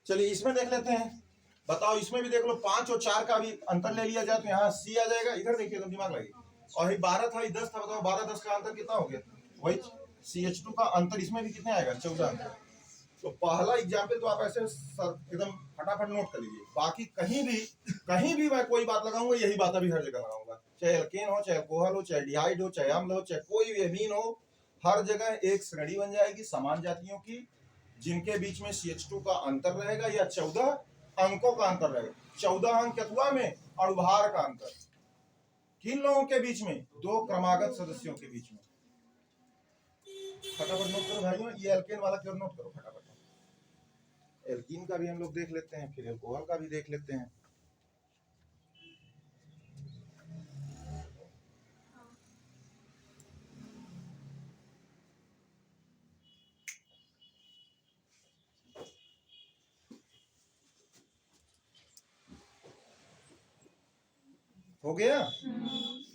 चलिए इसमें देख लेते हैं। बताओ इसमें भी देख लो 5 और 4 का भी अंतर ले लिया जाए तो यहाँ सी आ जाएगा। इधर देखिए तो दिमाग लगे। और ये 12 था, ये 10 था। बताओ 12 10 का अंतर कितना हो गया? वही CH2 का अंतर इसमें भी कितने आएगा? 14 अंतर। तो पहला एग्जाम्पल तो आप ऐसे एकदम फटाफट नोट कर लीजिए। बाकी कहीं भी मैं कोई बात लगाऊंगा, यही बात अभी हर जगह लगाऊंगा। चाहे एल्केन हो, चाहे अल्कोहल हो, चाहे डिहाइड हो, चाहे अम्ल हो, चाहे कोई भी एमीन हो, हर जगह एक श्रेणी बन जाएगी समान जातियों की, जिनके बीच में CH2 का अंतर रहेगा या 14 अंकों का अंतर रहेगा। 14 अंक केतुआ में अणुभार का अंतर। किन लोगों के बीच में? 2 क्रमागत सदस्यों के बीच में। फटाफट नोट करो भाइयों, ये एल्केन वाला क्यों नोट करो फटाफट। एल्कीन का भी हम लोग देख लेते हैं, फिर अल्कोहल का भी देख लेते हैं। हो गया?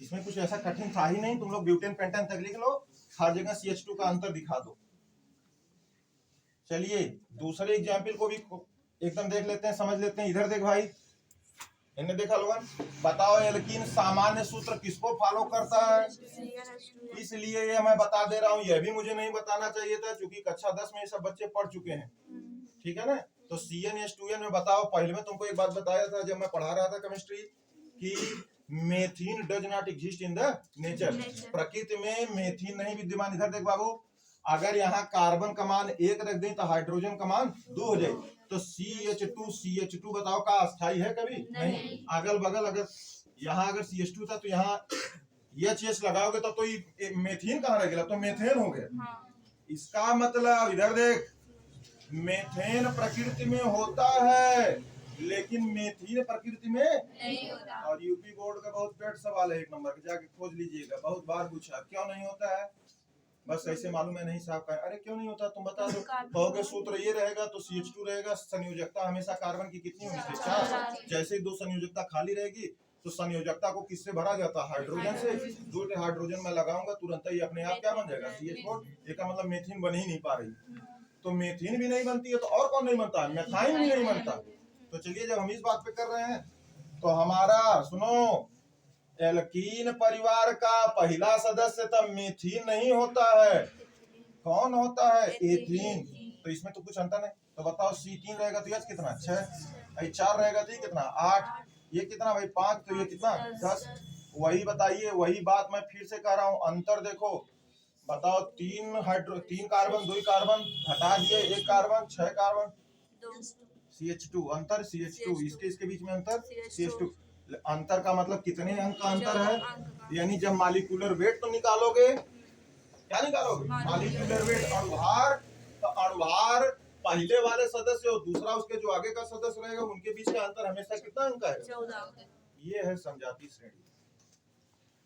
इसमें कुछ ऐसा कठिन था ही नहीं। तुम लोग ब्यूटेन पेंटेन तक लिख लो, हर जगह CH2 का अंतर दिखा दो। चलिए दूसरे एग्जाम्पल को भी एकदम देख लेते हैं, समझ लेते हैं। इधर देख भाई, इन्हें देखा लोगन। बताओ एल्कीन सामान्य सूत्र किसको फॉलो करता है? इसलिए ये मैं बता दे रहा हूँ, यह भी मुझे नहीं बताना चाहिए था क्योंकि कक्षा 10 में ये सब बच्चे पढ़ चुके हैं। ठीक है ना? तो CnH2n में बताओ, पहले में तुमको एक बात बताया था जब मैं पढ़ा रहा था केमिस्ट्री, कि मेथिन does not exist in the nature. प्रकृति में मेथिन नहीं विद्यमान। इधर देख बाबू, अगर यहाँ कार्बन का मान 1 रख दें तो हाइड्रोजन का मान 2 हो जाए। तो CH2 बताओ का अस्थाई है? कभी नहीं। अगल बगल अगर यहाँ अगर CH2 था तो यहाँ H लगाओगे तो ये मेथिन कहाँ रह गया? तो मेथेन हो गया। इसका मतलब इधर देख, मेथेन प्रकृति में होता है लेकिन मेथिन प्रकृति में नहीं होता। और यूपी बोर्ड का बहुत पेट सवाल है, 1 नंबर का, जाके खोज लीजिएगा, बहुत बार पूछा क्यों नहीं होता है। बस ऐसे मालूम है नहीं साहब का। अरे क्यों नहीं होता तुम बता दो। कहोगे सूत्र ये रहेगा तो CH2 रहेगा। संयोजकता हमेशा कार्बन की कितनी होगी? 4। जैसे ही 2 संयोजकता खाली रहेगी तो संयोजकता को किससे भरा जाता है? हाइड्रोजन से। 2 हाइड्रोजन में लगाऊंगा तुरंत ही अपने आप क्या बन जाएगा? CH4। ये का मतलब मेथिन बन ही नहीं पा रही। तो मेथिन भी नहीं बनती है तो और कौन नहीं बनता? मेथाइन भी नहीं बनता। तो चलिए जब हम इस बात पे कर रहे हैं तो हमारा सुनो, एल्कीन परिवार का पहला सदस्य तब मेथिन नहीं होता है। कौन होता है? एथीन। तो इसमें तो कुछ अंतर नहीं। तो बताओ C3 रहेगा तो H कितना? 6। 4 रहेगा तो ये कितना? 8। ये कितना भाई? 5। तो ये कितना? 10। वही बताइए, वही बात मैं फिर से कह रहा हूँ। अंतर देखो, बताओ 3 कार्बन 2 कार्बन हटा दिए, 1 कार्बन 6 कार्बन CH2 अंतर CH2। इसके बीच में अंतर CH2। अंतर का मतलब कितने अंक का अंतर है? यानी जब मॉलिक्यूलर वेट तो निकालोगे, क्या निकालोगे? Molecular weight. अणुभार, तो अणुभार पहले वाले सदस्य और दूसरा उसके जो आगे का सदस्य रहेगा उनके बीच का अंतर हमेशा कितना अंक है? 14। ये है समजातीय श्रेणी।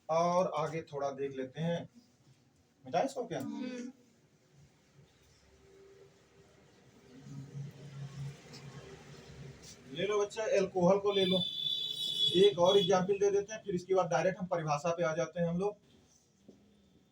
और आगे थोड़ा देख लेते हैं। मिटाए इसको क्या? ले लो बच्चा, एल्कोहल को ले लो। एक और एग्जाम्पल दे देते हैं, फिर इसके बाद डायरेक्ट हम परिभाषा पे आ जाते हैं हम लोग।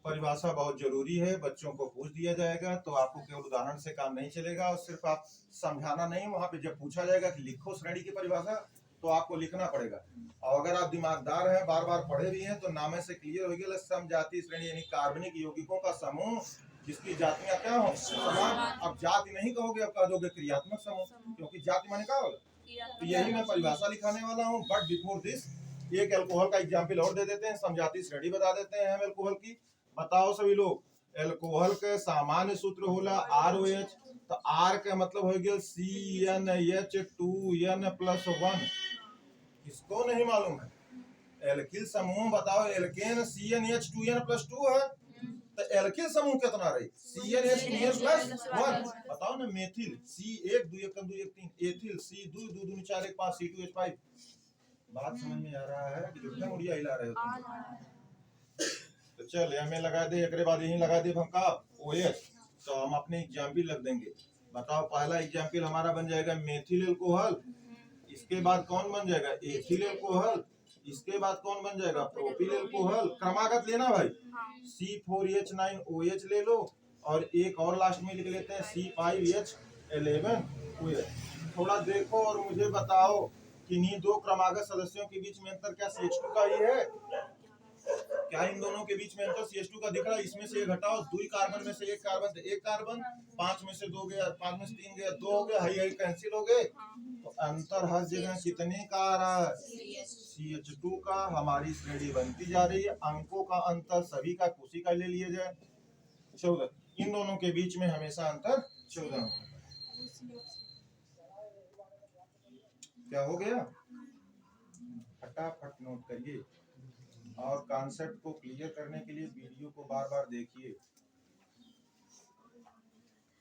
परिभाषा बहुत जरूरी है, बच्चों को पूछ दिया जाएगा तो आपको केवल उदाहरण से काम नहीं चलेगा और सिर्फ आप समझाना नहीं, वहां पे जब पूछा जाएगा कि लिखो श्रेणी की परिभाषा तो आपको लिखना पड़ेगा। और अगर आप दिमागदार हैं, बार बार पढ़े भी हैं, तो नामे से क्लियर हो गया। समजातीय श्रेणी यानी कार्बनिक यौगिकों का समूह जिसकी जातियां क्या हो? समान। अब जाति नहीं कहोगे, अब कह दोगे क्रियात्मक समूह, क्योंकि जाति माने क्या होगा? तो यही मैं परिभाषा लिखाने वाला हूँ। बट बिफोर दिस एक अल्कोहल का एग्जाम्पल और दे देते हैं, समजातीय श्रेणी बता देते हैं हम अल्कोहल की। बताओ सभी लोग, अल्कोहल के सामान्य सूत्र होला ROH। तो R का मतलब हो गया CnH2n+1। किसको नहीं मालूम है? एल्किल समूह बताओ, एल्केन CnH2n+2 है। तो एल्किल समूह कितना रही? CnH2n+1। बताओ ना। Methyl C1 2 1 2 1 3। Ethyl C2 2 2 4 1 5 C2H5। बात समझ में आ रहा है कि जो मुड़िया हिला रहे हो? तो चल हमें लगा दे, एक बाद यही लगा दे हम का OH। तो हम अपने एग्जाम्पल लग देंगे। बताओ पहला एग्जाम्पल हमारा बन जाएगा मेथिल अल्कोहल। इसके बाद कौन बन जाएगा? Ethyl alcohol. इसके बाद कौन बन जाएगा? Propyl alcohol. क्रमागत लेना भाई। C4H9OH ले लो और एक और लास्ट में लिख लेते हैं C5H11OH। थोड़ा देखो और मुझे बताओ कि इन्हीं दो क्रमागत सदस्यों के बीच में अंतर क्या CH2 का ही है? क्या इन दोनों के बीच में अंतर CH2 का दिख रहा है? इसमें से एक घटाओ, 2 कार्बन में से एक कार्बन, एक कार्बन, 5 में से 2 गया, 5 में से 3 गया, 2 हो गया, हाई कैंसिल हो गए। तो अंतर हर जगह कितने का आ रहा है? CH2 का। हमारी श्रेणी बनती जा रही है। अंकों का अंतर सभी का उसी का ले लिया जाए 14। इन दोनों के बीच में हमेशा अंतर 14 अंक। क्या हो गया? फटाफट नोट करिए और कॉन्सेप्ट को क्लियर करने के लिए वीडियो को बार बार देखिए।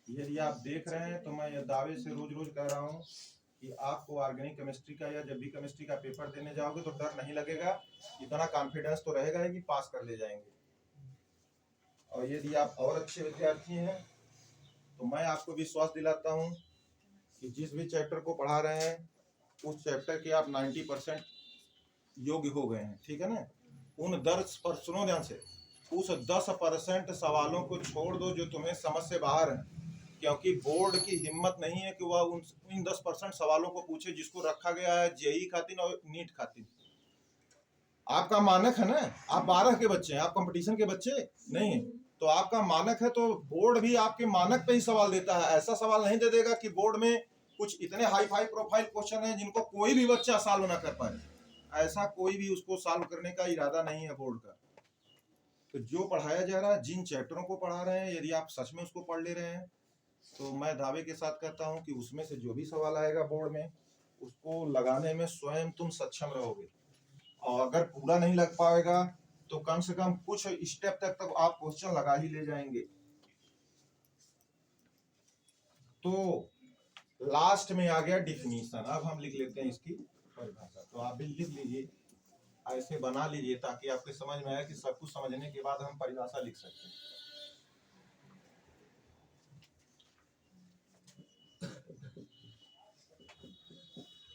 यदि आप देख रहे हैं तो मैं यह दावे से रोज रोज कह रहा हूं कि आपको ऑर्गेनिक केमिस्ट्री का या जब भी केमिस्ट्री का पेपर देने जाओगे तो डर नहीं लगेगा, इतना कॉन्फिडेंस तो रहेगा कि पास कर ले जाएंगे। और यदि आप और अच्छे विद्यार्थी हैं तो मैं आपको विश्वास दिलाता हूं कि जिस भी चैप्टर को पढ़ा रहे हैं उस चैप्टर के आप 90% योग्य हो गए हैं, ठीक है ना। उन 10% सुनो ध्यान से, उस 10% सवालों को छोड़ दो जो तुम्हें समझ से बाहर है, क्योंकि बोर्ड की हिम्मत नहीं है कि वह उन 10% सवालों को पूछे जिसको रखा गया है जेई खातिर और नीट खातिर। आपका मानक है ना, आप 12 के बच्चे हैं, आप कंपटीशन के बच्चे नहीं, तो आपका मानक है तो बोर्ड भी आपके मानक पे ही सवाल देता है। ऐसा सवाल नहीं दे देगा कि बोर्ड में कुछ इतने हाई फाई प्रोफाइल क्वेश्चन है जिनको कोई भी बच्चा सॉल्व ना कर पाए। ऐसा कोई भी उसको सॉल्व करने का इरादा नहीं है बोर्ड का। तो जो पढ़ाया जा रहा है, जिन चैप्टरों को पढ़ा रहे हैं, यदि आप सच में उसको पढ़ ले रहे हैं तो मैं दावे के साथ कहता हूं कि उसमें से जो भी सवाल आएगा बोर्ड में उसको लगाने में स्वयं तुम सक्षम रहोगे। और अगर पूरा नहीं लग पाएगा तो कम से कम कुछ स्टेप तक आप क्वेश्चन लगा ही ले जाएंगे। तो लास्ट में आ गया डिफिनीशन। अब हम लिख लेते हैं इसकी परिभाषा। तो आप भी लिख लीजिए, ऐसे बना लीजिए ताकि आपके समझ में आए कि सब कुछ समझने के बाद हम परिभाषा लिख सकते हैं।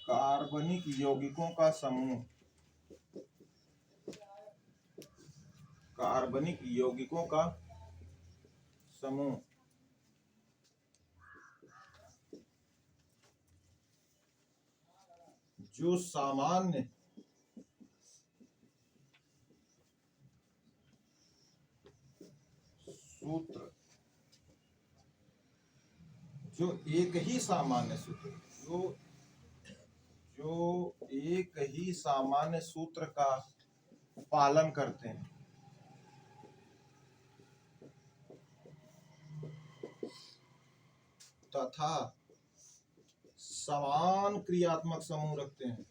कार्बनिक यौगिकों का समूह, कार्बनिक यौगिकों का समूह जो सामान्य सूत्र, जो एक ही सामान्य सूत्र, जो एक ही सामान्य सूत्र का पालन करते हैं तथा समान क्रियात्मक समूह रखते हैं,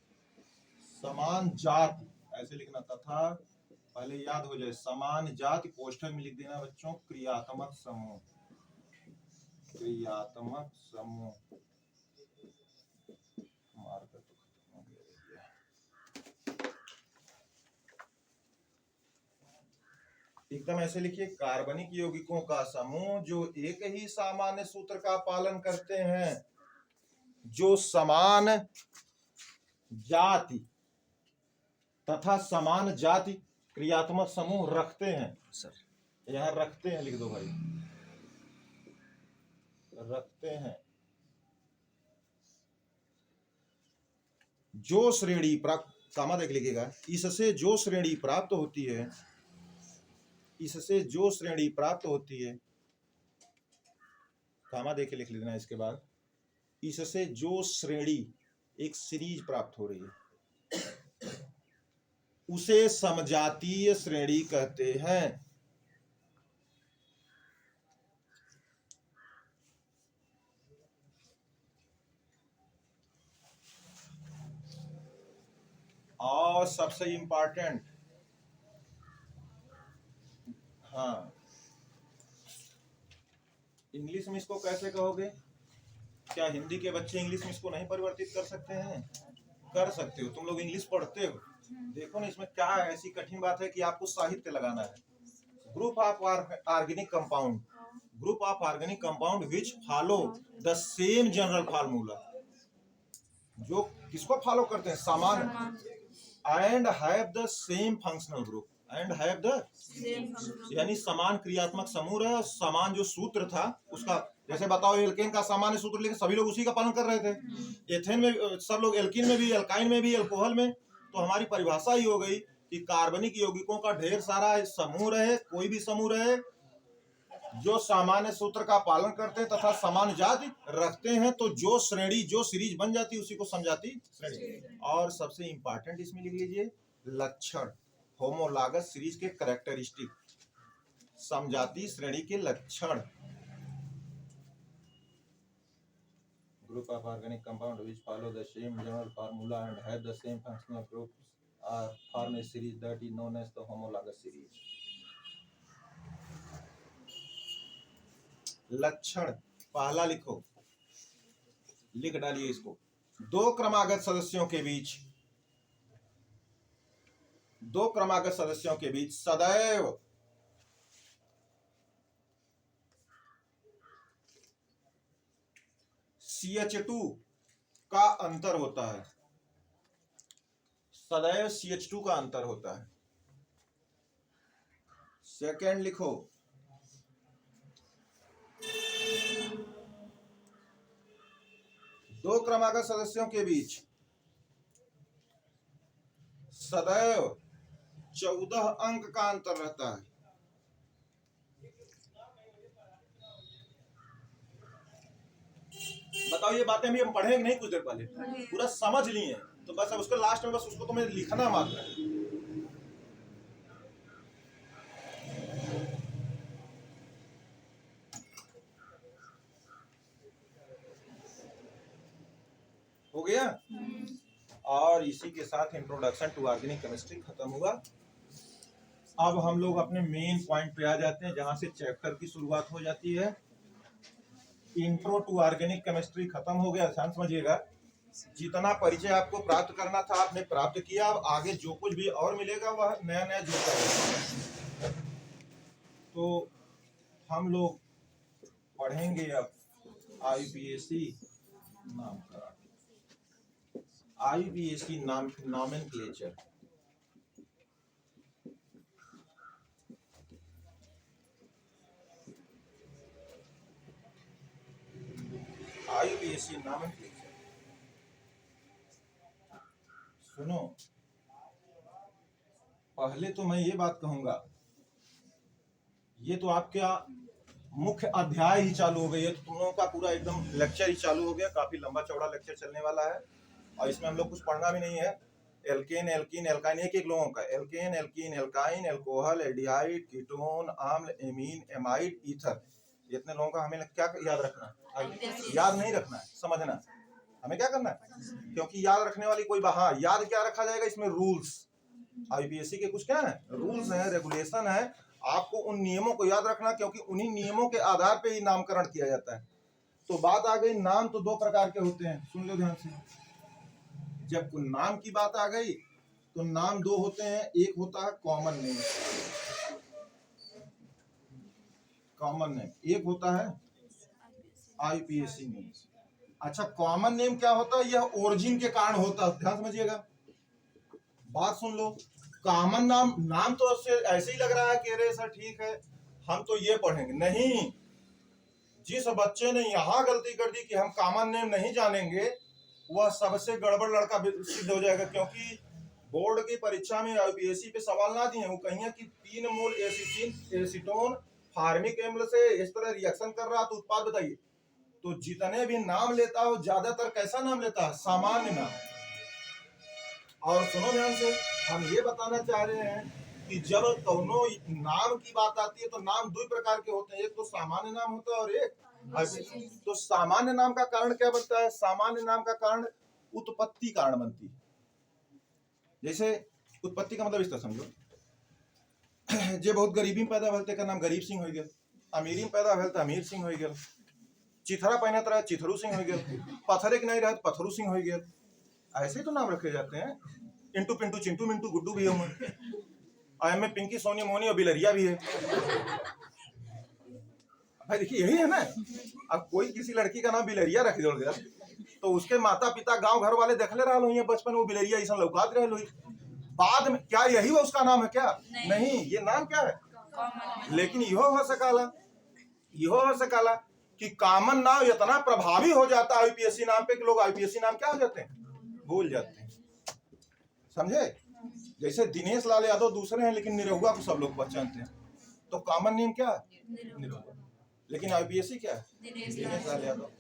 समान जाति, ऐसे लिखना, तथा पहले याद हो जाए, समान जाति कोष्ठक में लिख देना बच्चों, क्रियात्मक समूह, क्रियात्मक समूह। मार्कर तो खत्म हो गया। एकदम ऐसे लिखिए, कार्बनिक यौगिकों का समूह जो एक ही सामान्य सूत्र का पालन करते हैं, जो समान जाति तथा समान जाति क्रियात्मक समूह रखते हैं। सर यहाँ रखते हैं लिख दो भाई, रखते हैं। जो श्रेणी प्राप्त, कामा देख लिखिएगा, इससे जो श्रेणी प्राप्त होती है, इससे जो श्रेणी प्राप्त होती है, कामा देख लिख लेना इसके बाद, इससे जो श्रेणी, एक सीरीज प्राप्त हो रही है, उसे समजातीय श्रेणी कहते हैं। और सबसे इंपॉर्टेंट, हाँ, इंग्लिश में इसको कैसे कहोगे? क्या हिंदी के बच्चे इंग्लिश में इसको नहीं परिवर्तित कर सकते हैं? कर सकते हो, तुम लोग इंग्लिश पढ़ते हो। देखो ना, इसमें क्या ऐसी कठिन बात है कि आपको साहित्य लगाना है। Group of organic compound, group of organic compound which follow the same general formula, जो किसको फॉलो करते हैं? समान, and have the same functional group, and have the, यानी समान क्रियात्मक समूह है। समान जो सूत्र था उसका, जैसे बताओ एल्केन का सामान्य सूत्र लेकिन सभी लोग उसी का पालन कर रहे थे। एथेन में सब लोग, एल्कीन में भी, एल्काइन में भी, अल्कोहल में। तो हमारी परिभाषा ही हो गई कि कार्बनिक यौगिकों का ढेर सारा समूह रहे, कोई भी समूह रहे, जो सामान्य सूत्र का पालन करते हैं तथा समान जाति रखते हैं, तो जो श्रेणी, जो सीरीज बन जाती उसी को समजाति श्रेणी। और सबसे इंपॉर्टेंट इसमें लिख लीजिए लक्षण, होमोलॉगस सीरीज के कैरेक्टरिस्टिक, समजाति श्रेणी के लक्षण। Group of organic compound which follow the same general formula and have the same functional groups are form a series that is known as the homologous series. लक्षण पहला लिखो, लिख डालिए इसको। दो क्रमागत सदस्यों के बीच, दो क्रमागत सदस्यों के बीच सदैव CH2 का अंतर होता है, सदैव CH2 का अंतर होता है। सेकंड लिखो, दो क्रमागत सदस्यों के बीच सदैव 14 अंक का अंतर रहता है। बताओ ये बातें भी हम पढ़ेंगे नहीं कुछ देर पहले, पूरा समझ लिए, तो बस अब उसके लास्ट में बस उसको तुम्हें लिखना मात्र है। हो गया। और इसी के साथ इंट्रोडक्शन टू ऑर्गेनिक केमिस्ट्री खत्म हुआ। अब हम लोग अपने मेन पॉइंट पे आ जाते हैं, जहां से चैप्टर की शुरुआत हो जाती है। इंट्रो टू ऑर्गेनिक केमिस्ट्री खत्म हो गया। ध्यान समझिएगा, जितना परिचय आपको प्राप्त करना था आपने प्राप्त किया। अब आगे जो कुछ भी और मिलेगा वह नया नया जुड़ता है। तो हम लोग पढ़ेंगे अब IUPAC नाम का, IUPAC नाम नॉमेनक्लेचर। IUPAC नॉमेनक्लेचर, सुनो, पहले तो मैं ये बात कहूंगा, ये तो आपका मुख्य अध्याय ही चालू हो गई है, तो तुम लोगों का पूरा एकदम लेक्चर ही चालू हो गया। काफी लंबा चौड़ा लेक्चर चलने वाला है और इसमें हम लोग कुछ पढ़ना भी नहीं है। एल्केन, एल्कीन, एल्काइन, एक एक लोगों का, alkane, alkene, alkyne, alcohol, aldehyde, ketone, अम्ल, एमीन, एमाइड, ईथर, इतने लोगों का हमें क्या याद रखना है? याद नहीं रखना है, समझना हमें क्या करना है, क्योंकि याद रखने वाली कोई हाँ, याद क्या रखा जाएगा इसमें? रूल्स। IUPAC के कुछ क्या है? रूल्स है, रेगुलेशन है। आपको उन नियमों को याद रखना, क्योंकि उन्हीं नियमों के आधार पे ही नामकरण किया जाता है। तो बात आ गई, नाम तो दो प्रकार के होते हैं, सुन लो ध्यान से। जब नाम की बात आ गई तो नाम दो होते हैं, एक होता है कॉमन नेम, कॉमन नेम, एक होता है IUPAC नेम। अच्छा, कॉमन नेम क्या होता है? यह ओरिजिन के कारण होता है। ध्यान समझिएगा, बात सुन लो। कॉमन नाम, नाम तो ऐसे ही लग रहा है कि अरे सर ठीक है हम तो ये पढ़ेंगे, नहीं। जिस बच्चे ने यहाँ गलती कर दी कि हम कॉमन नेम नहीं जानेंगे, वह सबसे गड़बड़ लड़का सिद्ध हो जाएगा। क्योंकि बोर्ड की परीक्षा में IUPAC पे सवाल ना दिए, वो कहिए कि 3 मोल एसीटोन फार्मिक एम्ल से इस तरह रिएक्शन कर रहा, तो उत्पाद बताइए। तो जितने भी नाम लेता है वो ज्यादातर कैसा नाम लेता है? सामान्य नाम। और सुनो ध्यान से, हम ये बताना चाह रहे हैं कि जब दोनों नाम की बात आती है तो नाम दो प्रकार के होते हैं, एक तो सामान्य नाम होता है और एक। तो सामान्य नाम का कारण क्या बनता है? सामान्य नाम का कारण उत्पत्ति कारण बनती है। जैसे उत्पत्ति का मतलब इस तरह समझो, जे बहुत गरीबी में पैदा भलते का नाम गरीब सिंह हो गया, अमीरी में पैदा भल तो अमीर सिंह हो गया, चिथरा पहनत रहा चिथरू सिंह हो गया, पत्थरे के नहीं रहा पत्थरू सिंह हो गया। ऐसे तो नाम रखे जाते हैं। इंटू पिंटू चिंटू मिंटू गुड्डू भी है, आई में पिंकी सोनी मोनी और बिलरिया भी है। भाई देखिए यही है ना। अब कोई किसी लड़की का नाम बिलरिया रख दिया तो उसके माता पिता गांव घर वाले देखले रहा बचपन वो बिलरिया ऐसा लौकात रहे। बाद में क्या यही वो उसका नाम है क्या? नहीं, ये नाम क्या है? लेकिन यो हो सकाला कि कॉमन नाम इतना प्रभावी हो जाता है आईपीएससी नाम पे कि लोग आईपीएससी नाम क्या हो जाते हैं, भूल जाते हैं। समझे? जैसे दिनेश लाल यादव दूसरे हैं लेकिन निरहुआ को सब लोग पहचानते हैं, तो कॉमन नेम क्या है? निरहुआ। लेकिन आईपीएससी क्या है? दिनेश लाल यादव।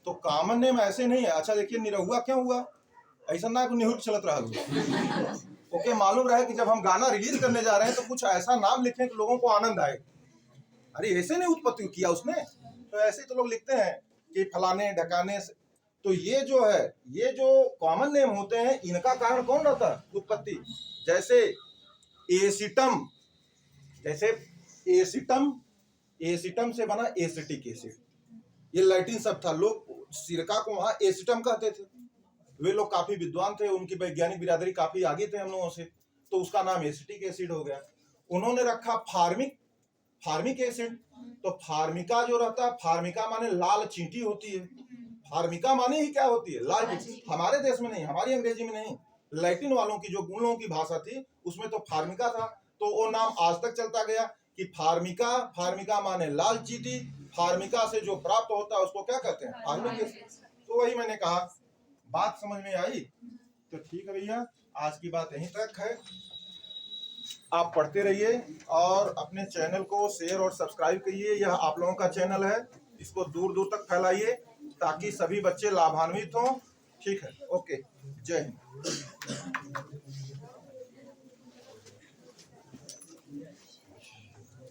तो कॉमन नेम ऐसे नहीं है। अच्छा देखिए, निरहुआ क्यों हुआ? ऐसा ना निहुट चलत रहा ओके, मालूम रहे कि जब हम गाना रिलीज करने जा रहे हैं तो कुछ ऐसा नाम लिखें कि लोगों को आनंद आए। अरे ऐसे नहीं उत्पत्ति किया उसने, तो ऐसे तो लोग लिखते हैं कि फलाने ढकाने से। तो ये जो है, ये जो कॉमन नेम होते हैं, इनका कारण कौन रहता है? उत्पत्ति। जैसे एसिटम, जैसे एसिटम से बना एसिटिक एसिड, ये लैटिन शब्द था। लोग सिरका को वहां एसिटम कहते थे। वे लोग काफी विद्वान थे, उनकी वैज्ञानिक बिरादरी काफी आगे थे हम लोगों से, तो उसका नाम एसिटिक एसिड हो गया। उन्होंने रखा फार्मिक एसिड। तो फार्मिका जो रहता है, फार्मिका माने लाल चींटी होती है। फार्मिका माने ही क्या होती है? लाल चींटी। हमारे देश में नहीं, हमारी अंग्रेजी में नहीं, लैटिन वालों की जो उन लोगों की भाषा थी उसमें तो फार्मिका था। तो वो नाम आज तक चलता गया कि फार्मिका माने लाल चींटी। फार्मिका से जो प्राप्त होता है उसको क्या कहते हैं? Formic acid. तो वही मैंने कहा, बात समझ में आई? तो ठीक है भैया, आज की बात यहीं तक है। आप पढ़ते रहिए और अपने चैनल को शेयर और सब्सक्राइब करिए। यह आप लोगों का चैनल है, इसको दूर दूर तक फैलाइए ताकि सभी बच्चे लाभान्वित हों। ठीक है, ओके, जय हिंद।